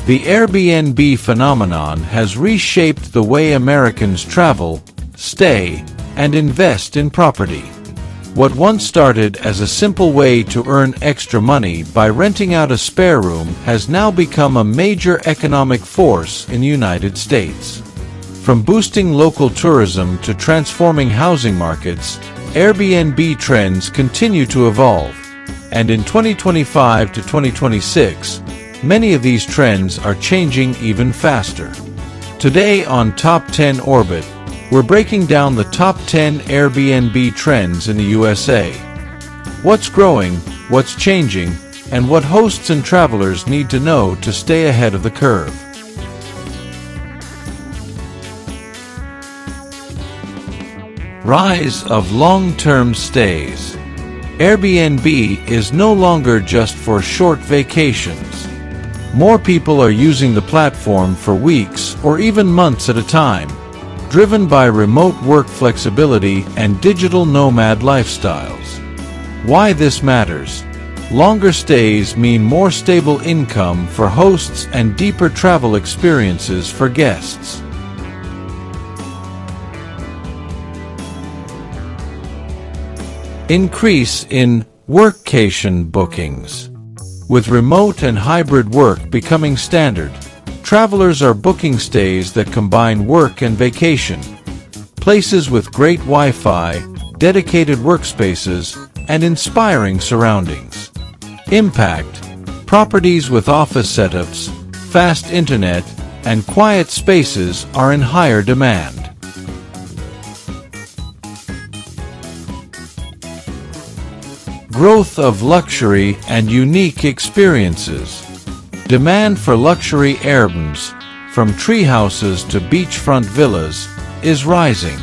The Airbnb phenomenon has reshaped the way Americans travel, stay, and invest in property. What once started as a simple way to earn extra money by renting out a spare room has now become a major economic force in the United States. From boosting local tourism to transforming housing markets, Airbnb trends continue to evolve. And in 2025 to 2026, many of these trends are changing even faster. Today on Top 10 Orbit, we're breaking down the top 10 Airbnb trends in the USA. What's growing, what's changing, and what hosts and travelers need to know to stay ahead of the curve. Rise of long-term stays. Airbnb is no longer just for short vacations. More people are using the platform for weeks or even months at a time, driven by remote work flexibility and digital nomad lifestyles. Why this matters? Longer stays mean more stable income for hosts and deeper travel experiences for guests. Increase in workcation bookings. With remote and hybrid work becoming standard, travelers are booking stays that combine work and vacation. Places with great Wi-Fi, dedicated workspaces, and inspiring surroundings. Impact: properties with office setups, fast internet, and quiet spaces are in higher demand. Growth of luxury and unique experiences. Demand for luxury Airbnbs, from treehouses to beachfront villas, is rising.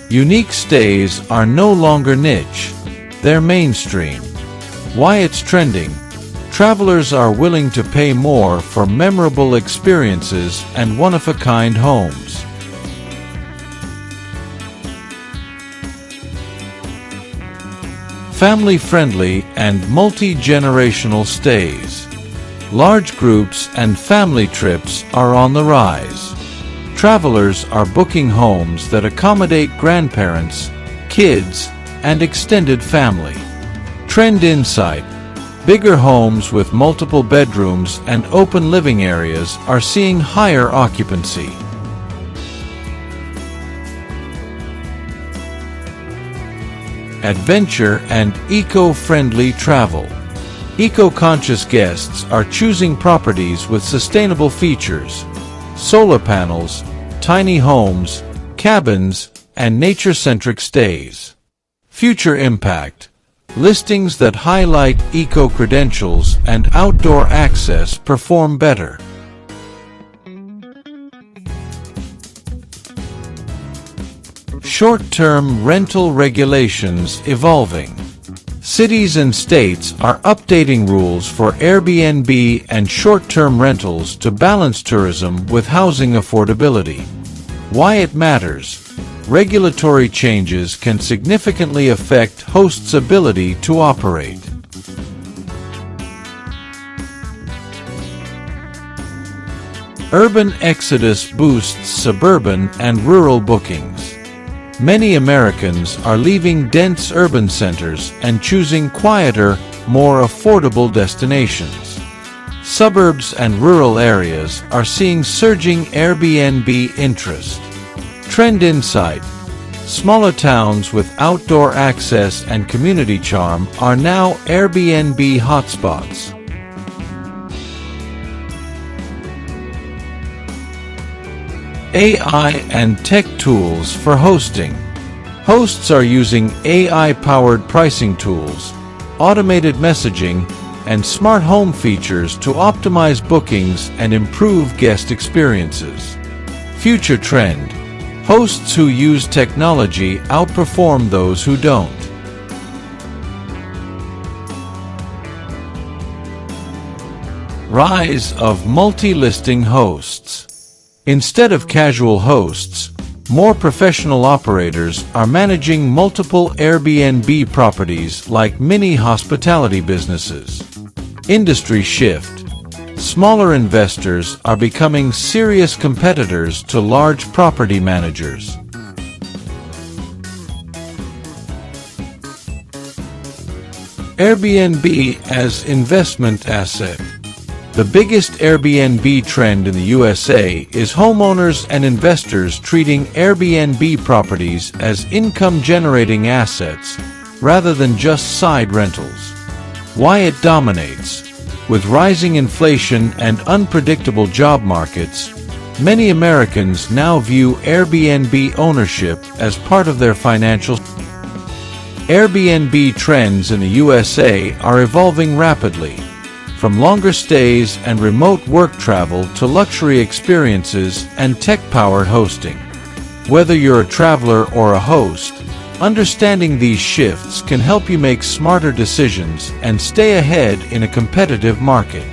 Unique stays are no longer niche, they're mainstream. Why it's trending? Travelers are willing to pay more for memorable experiences and one-of-a-kind homes. Family-friendly and multi-generational stays. Large groups and family trips are on the rise. Travelers are booking homes that accommodate grandparents, kids, and extended family. Trend insight: bigger homes with multiple bedrooms and open living areas are seeing higher occupancy. Adventure and eco-friendly travel. Eco-conscious guests are choosing properties with sustainable features: solar panels, tiny homes, cabins, and nature-centric stays. Future impact: listings that highlight eco-credentials and outdoor access perform better. Short-term rental regulations evolving. Cities and states are updating rules for Airbnb and short-term rentals to balance tourism with housing affordability. Why it matters? Regulatory changes can significantly affect hosts' ability to operate. Urban exodus boosts suburban and rural bookings. Many Americans are leaving dense urban centers and choosing quieter, more affordable destinations. Suburbs and rural areas are seeing surging Airbnb interest. Trend insight: smaller towns with outdoor access and community charm are now Airbnb hotspots. AI and tech tools for hosting. Hosts are using AI-powered pricing tools, automated messaging, and smart home features to optimize bookings and improve guest experiences. Future trend: hosts who use technology outperform those who don't. Rise of multi-listing hosts. Instead of casual hosts, more professional operators are managing multiple Airbnb properties like mini hospitality businesses. Industry shift: smaller investors are becoming serious competitors to large property managers. Airbnb as investment asset. The biggest Airbnb trend in the USA is homeowners and investors treating Airbnb properties as income-generating assets rather than just side rentals. Why it dominates? With rising inflation and unpredictable job markets, many Americans now view Airbnb ownership as part of their financial. Airbnb trends in the USA are evolving rapidly, from longer stays and remote work travel to luxury experiences and tech-powered hosting. Whether you're a traveler or a host, understanding these shifts can help you make smarter decisions and stay ahead in a competitive market.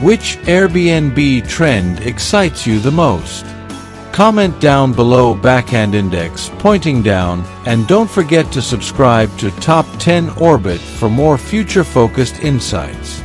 Which Airbnb trend excites you the most? Comment down below. Backhand index pointing down, and don't forget to subscribe to Top 10 Orbit for more future-focused insights.